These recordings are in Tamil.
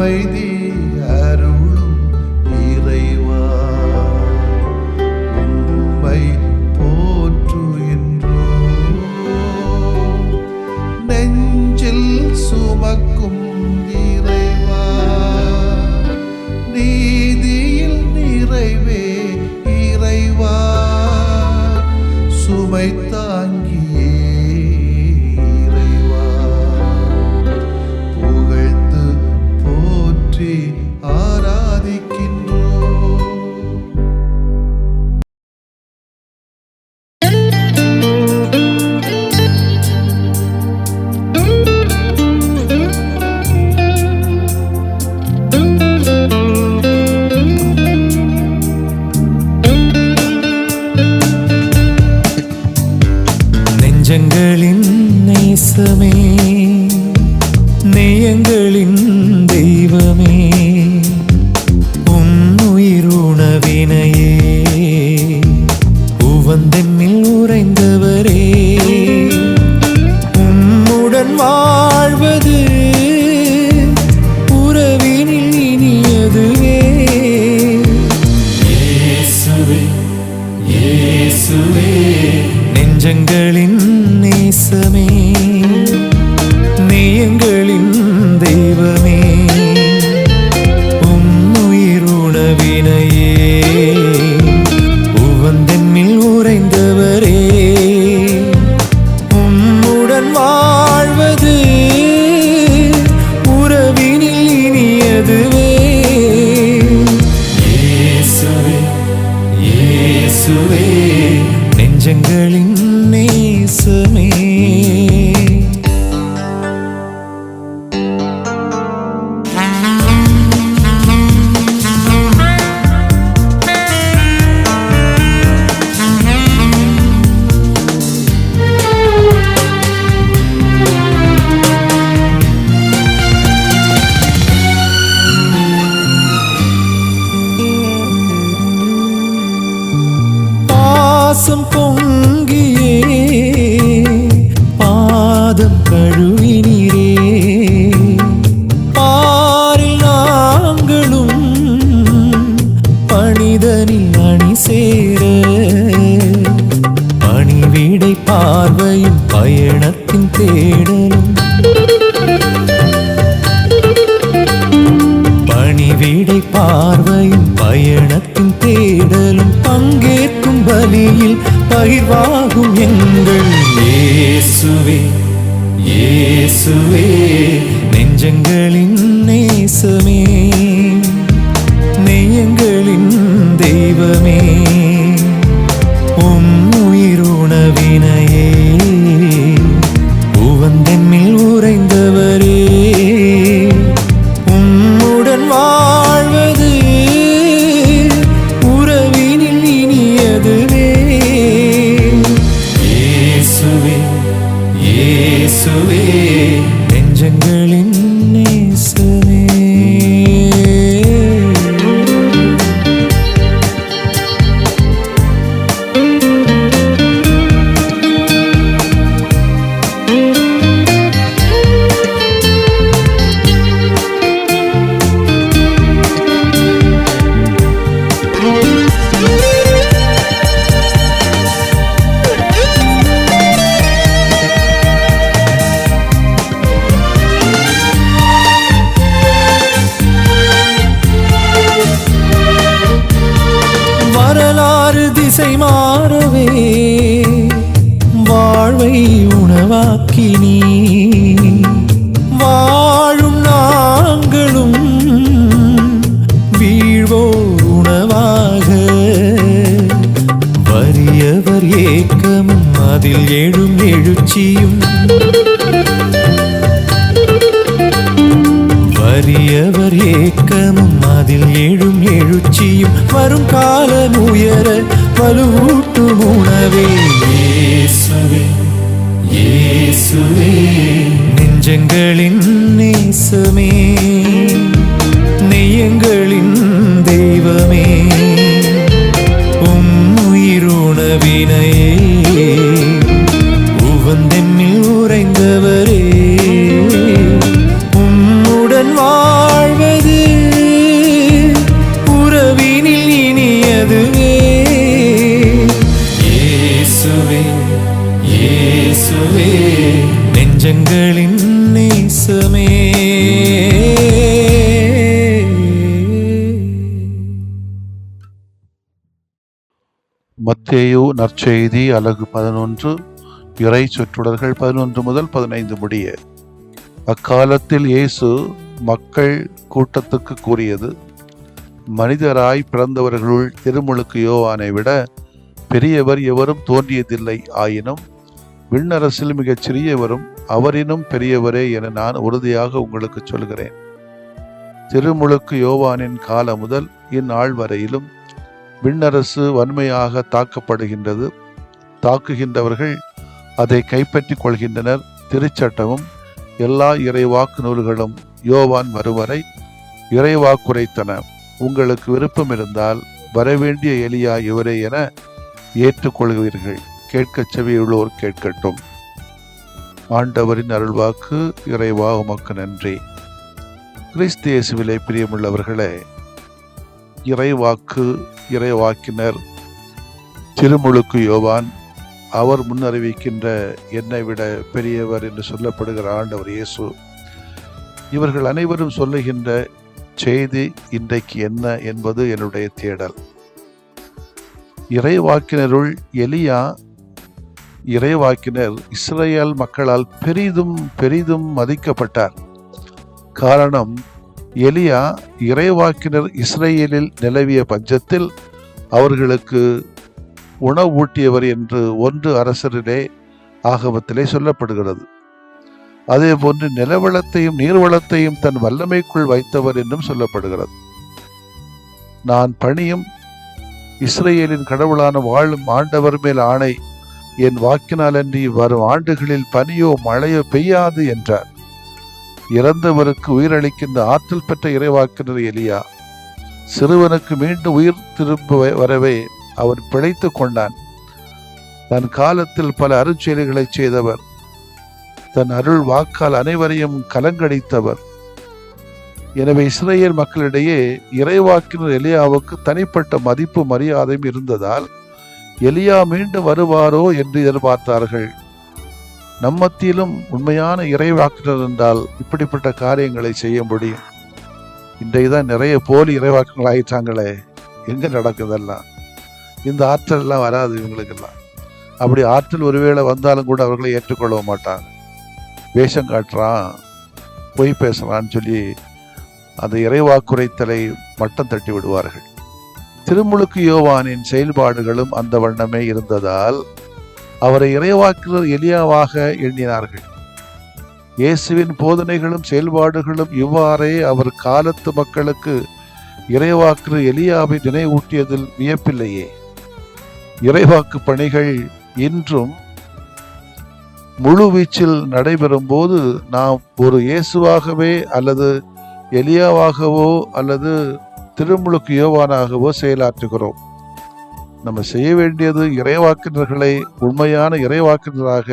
அமைதி அருளும் இறைவா, உம்மை போற்றுகின்றோம். நெஞ்சில் சுமக்கும் இறைவா, நீதியில் நிறைவே இறைவா, சுமை தாங்கியே இறைவா, புகழ்ந்து போற்றி ஆராதிக்கின்றோம். நெஞ்சங்களின் நேசமே, நேயங்களின் தெய்வமே, உன்னுயிருணவினையே, உவந்தென்னில் உறைந்தவரே, உம்முடன் வாழ்வது உறவினில் இனியதுவே. இயேசுவே, இயேசுவே, நெஞ்சங்களின் நேசமே, நேயங்களின் தெய்வமே, உன்னுயிருணவினையே, உவந்தென்னில் உறைந்தவரே, உம்முடன் வாழ்வது உறவினில் இனியதுவே. இயேசுவே, இயேசுவே, நெஞ்சங்களின் நேசமே. பாசம் பொங்கியே பாதம் கழுவினீரே, பாரில் நாங்களும் பணிதனில் அணி சேர, பணிவிடை பார்வையும் பயணத்தின் தேடலும், பணிவிடை பார்வையும் பயணத்தின் தேடலும், பங்கேற்கும் பலியில் பகிர்வாகும் எங்கள் இயேசுவே, இயேசுவே, நெஞ்சங்களின் நேசமே, நேயங்களின் தெய்வமே, உன்னுயிருணவினையே, உவந்தென்னில் உறைந்தவரே, உம்முடன் வாழ்வது உறவினில் இனியதுவே. இயேசுவே, இயேசுவே, நெஞ்சங்களின் நேசமே. வரலாறு திசை மாறவே வாழ்வை உணவாக்கி நீ, வாழும் நாங்களும் வீழ்வோர் உணவாக, வறியவர் ஏக்கமும் அதில் எழும் எழுச்சியும், வறியவர் ஏக்கமும் அதில் எழும் எழுச்சியும், வரும் காலம் உயர வலுவூட்டும் உணவே. இயேசுவே, இயேசுவே, நெஞ்சங்களின் நேசமே, நேயங்களின் தெய்வமே, உன்னுயிருணவினையே, உவந்தென்னில் உறைந்தவரே, உம்முடன் வாழ்வது மத்தேயு நற்செய்தி அலகு 11 இறை சொற்றொடர்கள் 11 முதல் 15 முடிய. அக்காலத்தில் இயேசு மக்கள் கூட்டத்துக்கு கூறியது, மனிதராய் பிறந்தவர்களுள் திருமுழுக்கு யோவானை விட பெரியவர் எவரும் தோன்றியதில்லை. ஆயினும் விண்ணரசில் மிகச் சிறியவரும் அவரினும் பெரியவரே என நான் உறுதியாக உங்களுக்கு சொல்கிறேன். திருமுழுக்கு யோவானின் காலம் முதல் இந்நாள் வரையிலும் விண்ணரசு வன்மையாக தாக்கப்படுகின்றது. தாக்குகின்றவர்கள் அதை கைப்பற்றிக் கொள்கின்றனர். திருச்சட்டமும் எல்லா இறைவாக்கு நூல்களும் யோவான் வருவரை இறைவாக்குரைத்தன. உங்களுக்கு விருப்பம் இருந்தால் வரவேண்டிய எலியா இவரே என ஏற்றுக்கொள்வீர்கள். கேட்கச் செவியுள்ளோர் கேட்கட்டும். ஆண்டவரின் அருள்வாக்கு. இறைவா உமக்கு நன்றி. கிறிஸ்து இயேசுவிலே பிரியமுள்ளவர்களே, இறைவாக்கு, இறைவாக்கினர் திருமுழுக்கு யோவான், அவர் முன்னறிவிக்கின்ற என்னை விட பெரியவர் என்று சொல்லப்படுகிற ஆண்டவர் இயேசு, இவர்கள் அனைவரும் சொல்லுகின்ற செய்தி இன்றைக்கு என்ன என்பது என்னுடைய தேடல். இறைவாக்கினருள் எலியா இறைவாக்கினர் இஸ்ரேல் மக்களால் பெரிதும் மதிக்கப்பட்டார். காரணம், எலியா இறைவாக்கினர் இஸ்ரேலில் நிலவிய பஞ்சத்தில் அவர்களுக்கு உணவூட்டியவர் என்று 1 அரசரிலே ஆகமத்திலே சொல்லப்படுகிறது. அதே போன்று நிலவளத்தையும் நீர்வளத்தையும் தன் வல்லமைக்குள் வைத்தவர் என்றும் சொல்லப்படுகிறது. நான் பணியும் இஸ்ரேலின் கடவுளான வாழும் ஆண்டவர் மேல் ஆணை, என் வாக்கினாலன்றி வரும் ஆண்டுகளில் பனியோ மழையோ பெய்யாது என்றார். இறந்தவருக்கு உயிரளிக்கின்ற ஆற்றல் பெற்ற இறைவாக்கினர் எலியா சிறுவனுக்கு மீண்டும் உயிர் திரும்ப வரவே அவன் பிழைத்து கொண்டான். தன் காலத்தில் பல அருட்செயல்களை செய்தவர், தன் அருள் வாக்கால் அனைவரையும் கலங்கடித்தவர். எனவே இஸ்ரேல் மக்களிடையே இறைவாக்கினர் எலியாவுக்கு தனிப்பட்ட மதிப்பு மரியாதையும் இருந்ததால் எலியா மீண்டும் வருவாரோ என்று எதிர்பார்த்தார்கள். நம்மத்திலும் உண்மையான இறைவாக்கினர் என்றால் இப்படிப்பட்ட காரியங்களை செய்ய முடியும். இன்றைக்குதான் நிறைய போலி இறைவாக்கினர் ஆயிட்டாங்களே, எங்க நடக்குதெல்லாம்? இந்த ஆற்றல் எல்லாம் வராது இவங்களுக்கெல்லாம். அப்படி ஆற்றல் ஒருவேளை வந்தாலும் கூட அவர்களை ஏற்றுக்கொள்ள மாட்டாங்க. வேஷம் காட்டுறான், பொய் பேசுறான்னு சொல்லி அந்த இறைவாக்குரைத்தலை மட்டம் தட்டி விடுவார்கள். திருமுழுக்கு யோவானின் செயல்பாடுகளும் அந்த வண்ணமே இருந்ததால் அவரை இறைவாக்கினர் எலியாவாக எண்ணினார்கள். இயேசுவின் போதனைகளும் செயல்பாடுகளும் இவ்வாறே அவர் காலத்து மக்களுக்கு இறைவாக்கினர் எலியாவை நினைவூட்டியதில் வியப்பில்லையே. இறைவாக்கு பணிகள் இன்றும் முழு வீச்சில் நடைபெறும் போது நாம் ஒரு இயேசுவாகவே அல்லது எலியாவாகவோ அல்லது திருமுழுக்கு யோவானாகவோ செயலாற்றுகிறோம். நம்ம செய்ய வேண்டியது இறைவாக்கினர்களை உண்மையான இறைவாக்கினராக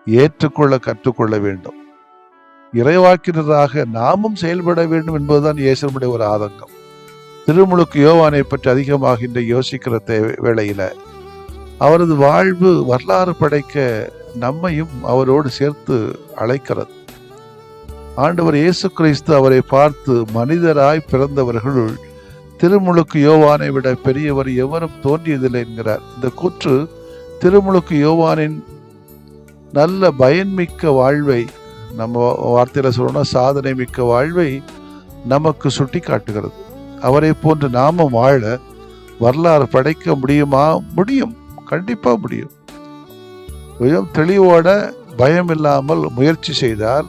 ஏற்றுக்கொள்ள கற்றுக்கொள்ள வேண்டும். இறைவாக்கினராக நாமும் செயல்பட வேண்டும் என்பதுதான் இயேசுடைய ஒரு ஆதங்கம். திருமுழுக்கு யோவானை பற்றி அதிகமாக இன்று யோசிக்கிற வேளையில அவரது வாழ்வு வரலாறு படைக்க நம்மையும் அவரோடு சேர்த்து அழைக்கிறது. ஆண்டவர் இயேசு கிறிஸ்து அவரை பார்த்து, மனிதராய் பிறந்தவர்களுள் திருமுழுக்கு யோவானை விட பெரியவர் எவரும் தோன்றியதில்லை என்கிறார். இந்த கூற்று திருமுழுக்கு யோவானின் நல்ல பயன்மிக்க வாழ்வை, நம்ம வார்த்தையில சொல்லணும்னா சாதனை மிக்க வாழ்வை நமக்கு சுட்டி காட்டுகிறது. அவரை போன்று நாமும் வாழ வரலாறு படைக்க முடியுமா? முடியும், கண்டிப்பா முடியும். கொஞ்சம் தெளிவோட பயம் இல்லாமல் முயற்சி செய்தால்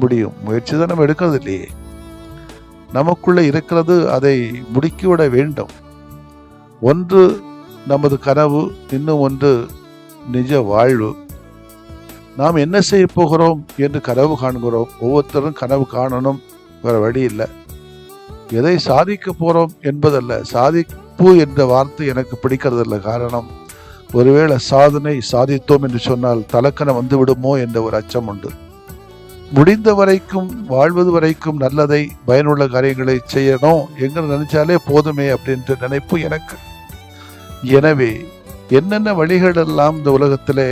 முடியும். முயற்சி தான் நம்ம எடுக்கிறது இல்லையே, நமக்குள்ள இருக்கிறது. அதை முடுக்கிவிட வேண்டும். ஒன்று நமது கனவு, இன்னும் ஒன்று நிஜ வாழ்வு. நாம் என்ன செய்ய போகிறோம் என்று கனவு காண்கிறோம். ஒவ்வொருத்தரும் கனவு காணணும், வேற வழி இல்லை. எதை சாதிக்க போறோம் என்பதல்ல. சாதிப்பு என்ற வார்த்தை எனக்கு பிடிக்கிறது இல்லை. காரணம், ஒருவேளை சாதனை சாதித்தோம் என்று சொன்னால் தலக்கணம் வந்து விடுமோ என்ற ஒரு அச்சம் உண்டு. முடிந்த வரைக்கும், வாழ்வது வரைக்கும் நல்லதை, பயனுள்ள காரியங்களை செய்யணும் எங்க நினைச்சாலே போதுமே அப்படின்ற நினைப்பு எனக்கு. எனவே என்னென்ன வழிகள் எல்லாம் இந்த உலகத்திலே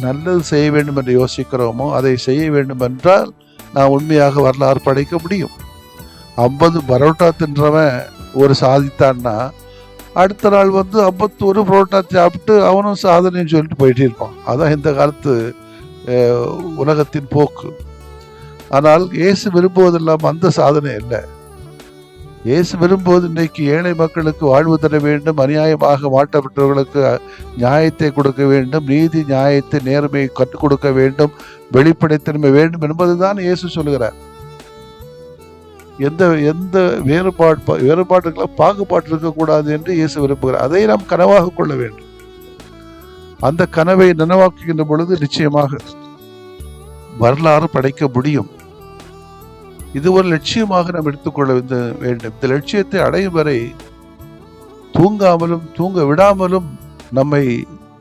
நல்லது செய்ய வேண்டும் என்று யோசிக்கிறோமோ அதை செய்ய வேண்டும் என்றால் நான் உண்மையாக வரலாறு படைக்க முடியும். 50 பரோட்டா தின்றவன் ஒரு சாதித்தான்னா அடுத்த நாள் வந்து 51 புரோட்டா சாப்பிட்டு அவனும் சாதனைன்னு சொல்லிட்டு போயிட்டே இருப்பான். அதான் இந்த காலத்து உலகத்தின் போக்கு. ஆனால் இயேசு விரும்புவதெல்லாம் அந்த சாதனை இல்லை. இயேசு விரும்புவது இன்றைக்கு ஏழை மக்களுக்கு வாழ்வு தர வேண்டும், அநியாயமாக மாட்டப்பட்டவர்களுக்கு நியாயத்தை கொடுக்க வேண்டும், நீதி நியாயத்தை நேர்மையை கற்றுக் கொடுக்க வேண்டும், வெளிப்படைத்தன்மை வேண்டும் என்பதுதான் இயேசு சொல்லுகிறார். எந்த எந்த வேறுபாட்டுக்கெல்லாம் பாகுபாட்டு இருக்கக்கூடாது என்று இயேசு விரும்புகிறார். அதை நாம் கனவாக கொள்ள வேண்டும். அந்த கனவை நனவாக்குகின்ற பொழுது நிச்சயமாக வரலாறு படைக்க முடியும். இது ஒரு லட்சியமாக நாம் எடுத்துக்கொள்ள வேண்டும். இந்த லட்சியத்தை அடையும் வரை தூங்காமலும் தூங்க விடாமலும் நம்மை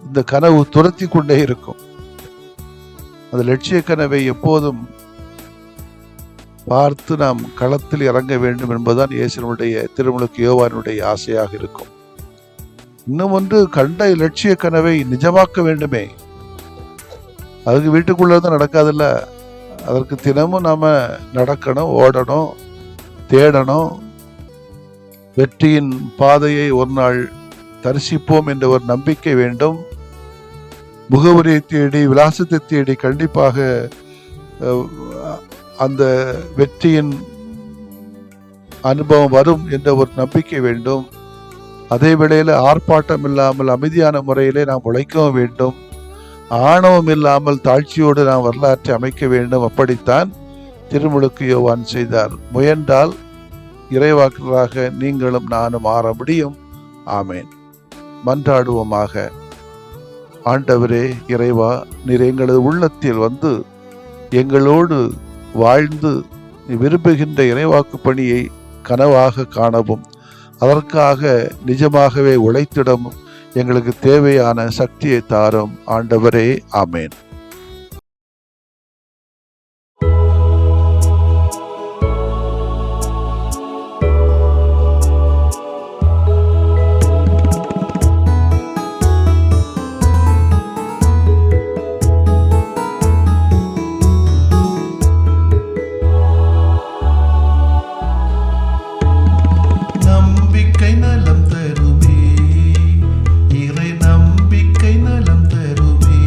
இந்த கனவு துரத்தி கொண்டே இருக்கும். அந்த லட்சிய கனவை எப்போதும் பார்த்து நாம் களத்தில் இறங்க வேண்டும் என்பதுதான் இயேசுனுடைய திருமுழுக்கு யோவானுடைய ஆசையாக இருக்கும். இன்னும் ஒன்று, கண்ட லட்சிய கனவை நிஜமாக்க வேண்டுமே. அதுக்கு வீட்டுக்குள்ளதான் நடக்காதுல்ல. அதற்கு தினமும் நாம நடக்கணும், ஓடணும், தேடணும். வெற்றியின் பாதையை ஒரு நாள் தரிசிப்போம் என்ற ஒரு நம்பிக்கை வேண்டும். முகவரியை தேடி, விலாசத்தை தேடி கண்டிப்பாக அந்த வெற்றியின் அனுபவம் வரும் என்ற ஒரு நம்பிக்கை வேண்டும். அதே வேளையில் ஆர்ப்பாட்டம் இல்லாமல் அமைதியான முறையிலே நாம் உழைக்கவும் வேண்டும். ஆணவம் இல்லாமல் தாழ்ச்சியோடு நாம் வரலாற்றை அமைக்க வேண்டும். அப்படித்தான் திருமுழுக்கு யோவான் செய்தார். முயன்றால் இறைவாக்கராக நீங்களும் நானும் மாற முடியும். ஆமேன். மன்றாடுவோமாக. ஆண்டவரே இறைவா, நீர் எங்களது உள்ளத்தில் வந்து எங்களோடு வாழ்ந்து விரும்புகின்ற இறைவாக்கு பணியை கனவாக காணவும், அதற்காக நிஜமாகவே உழைத்திடவும் எங்களுக்கு தேவையான சக்தியை தாரும் ஆண்டவரே. ஆமேன். நம்பிக்கை நலம் தருமே, இறை நம்பிக்கை நலம் தருமே.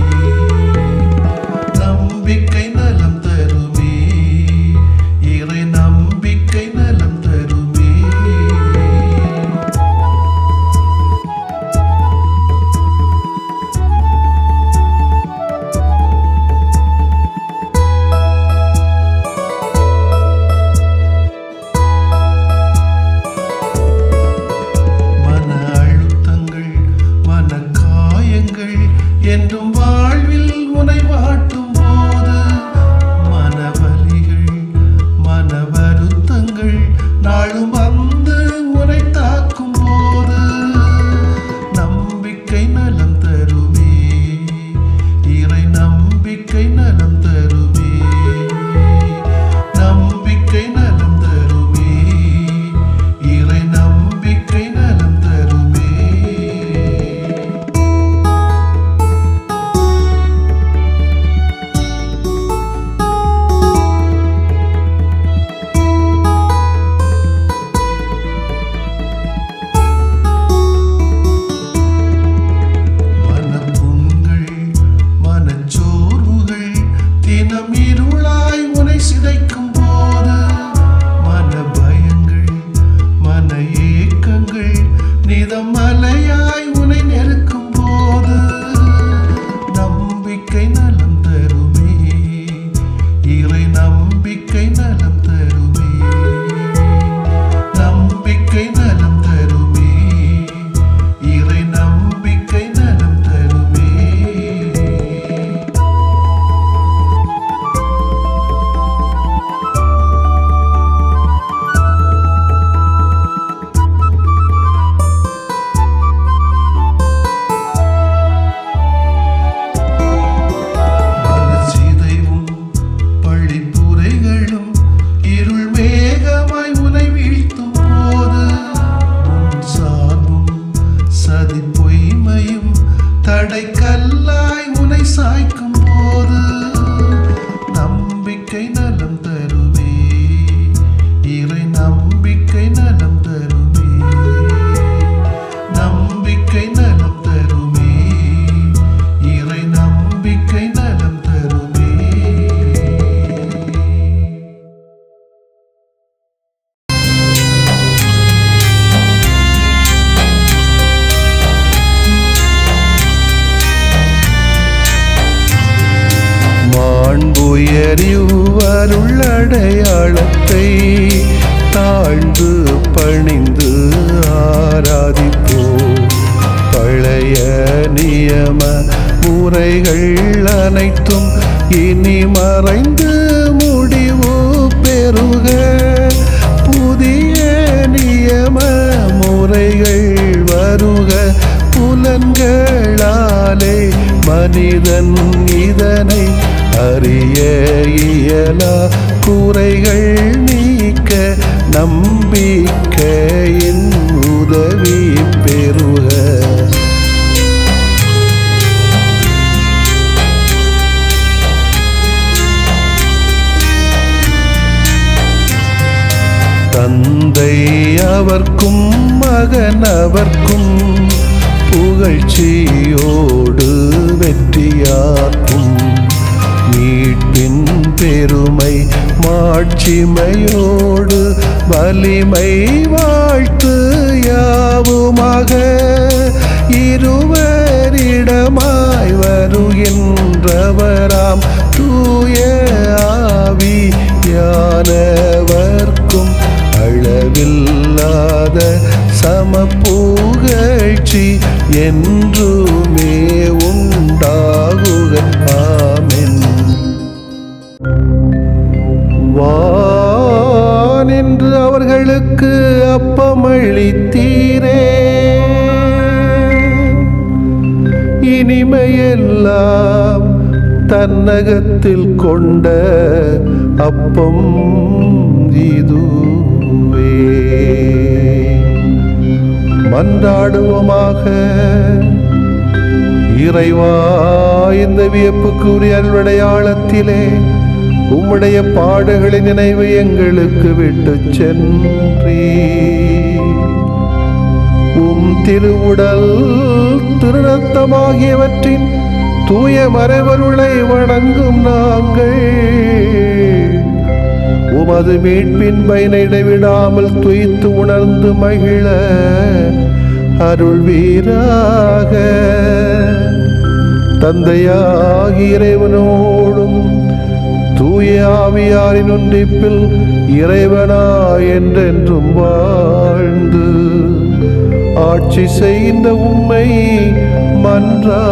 அடையாளத்தை தாழ்ந்து பணிந்து ஆராதிப்போம். பழைய நியம முறைகள் அனைத்தும் இனி மறைந்து முடிவு பெறுக. புதிய நியம முறைகள் வருக. புலன்களாலே மனிதன் இதனை அறிய இயலா. குறைகள் நீக்க நம்பிக்கையின் உதவி பெறுக. தந்தை அவர்க்கும் மகன் அவர்க்கும் புகழ்ச்சியோடு வெற்றியாக்கும். மீட்பின் பெருமை மாட்சிமையோடு வலிமை வாழ்த்து யாவுமாக. இருவரிடமாய் வருகின்றவராம் தூய ஆவியானவர்க்கும் அளவில்லாத சமப்புகழ்ச்சி என்றுமே உண்டாகுக. ஆமென். வானென்று அவர்களுக்கு அப்பமளித்தீரே, இனிமையெல்லாம் தன்னகத்தில் கொண்ட அப்பம் இதுவே. மன்றாடுவோமாக. இறைவா, இந்த வியப்புக்குரிய அருளடையாளத்திலே உம்முடைய பாடுகளின் நினைவு எங்களுக்கு விட்டு சென்றீ. உம் திருவுடல் திருரத்தமாகியவற்றின் தூய மறைபொருளை வணங்கும் நாங்கள் உமது மீட்பின் பயனை இடைவிடாமல் துய்த்து உணர்ந்து மகிழ அருள்வீராக. தந்தையாகிய இறைவனோடும் தூய ஆவியாரின் ஒன்றிப்பில் இறைவனா என்றென்றும் வாழ்ந்து ஆட்சி செய்கின்ற உம்மை மன்றாடுகிறோம்.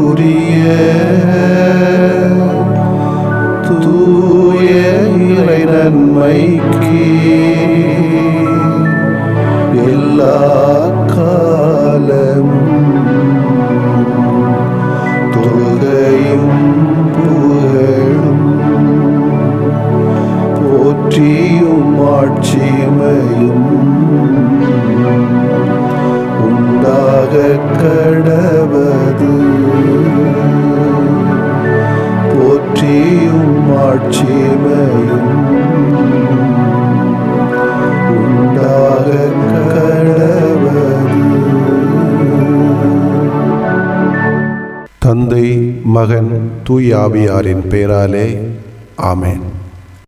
உரிய தூய இறை நன்மைக்கு எல்லா காலமும் தொழுகையும் புகழும் போற்றியும் ஆட்சிமையும் உண்டாக கடவது. போற்றியும் ஆட்சிமையும் உண்டாக கடவது. தந்தை, மகன், தூய ஆவியாரின் பெயராலே ஆமென்.